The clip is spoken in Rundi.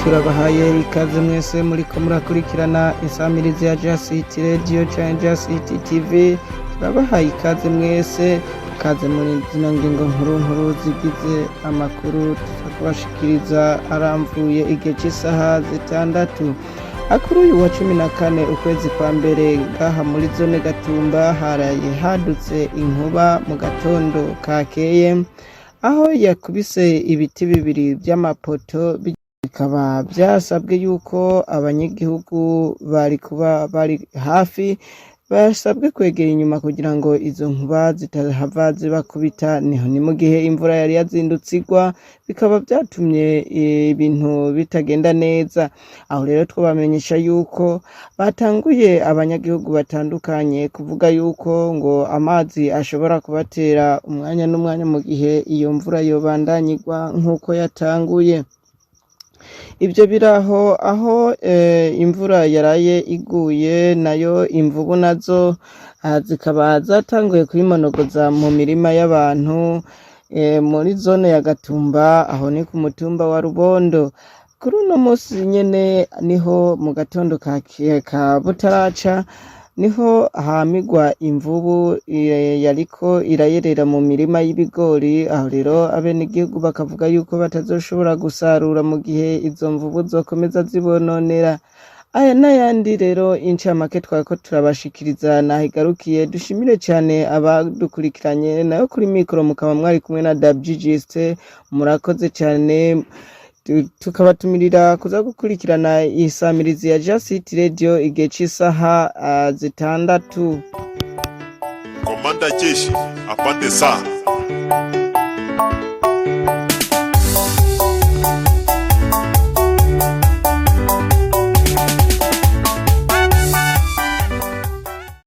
turabahaye ikaze mwese muriko murakurikirana insamirizi ya Just City Radio canke Just City TV. Turabahaye ikaze mwese, ikaze muri zino ngingo nkuru zigize amakuru tuzakubashikiriza aramvuye igihe cy'isaha 6. Akuru uyu wa 14 ukwezi kwa mbere ngaha muri zone Gatumba haraye hadutse inkuba mu gatondo kakeye, aho yakubise ibiti bibiri by'amapoto. Bikaba byasabwe yuko abanyagihugu bari hafi basabwe kwegera inyuma kugira ngo izo nkuba zitahava zibakubita. Ni mu gihe imvura yari yazindutse igwa, bikaba byatumye ibintu bitagenda neza. Aho rero twabamenyesha yuko batanguye abanyagihugu batandukanye kuvuga yuko ngo amazi ashobora kubatera umwanya n'umwanya mu gihe iyo mvura yobandanya igwa nk'uko yatanguye. Ibyo biraho aho imvura yaraye iguye, nayo imvubu nazo zikaba zatanguye kwimonogoza mu mirima y'abantu muri zone ya Gatumba, aho ni ku mutumba wa Rubondo. Kuri uno munsi nyene niho mu gatondo ka butaraca niho hamigwa imvubu yariko irayerera mu mirima y'ibigori. Aho rero abenegihugu bakavuga yuko batazoshobora gusarura mu gihe izo mvubu zokomeza zibononera. Aya n'ayandi rero incamake twako turabashikiriza nahigarukiye. Dushimire cyane abadukurikiranye, nayo kuri mikoro mukaba mwari kumwe na WGST. Murakoze cyane, tukabatumirira kuza gukurikirana isamirizi ya Just City Radio igihe cy'isaha 6. Komanda jeshi apande saa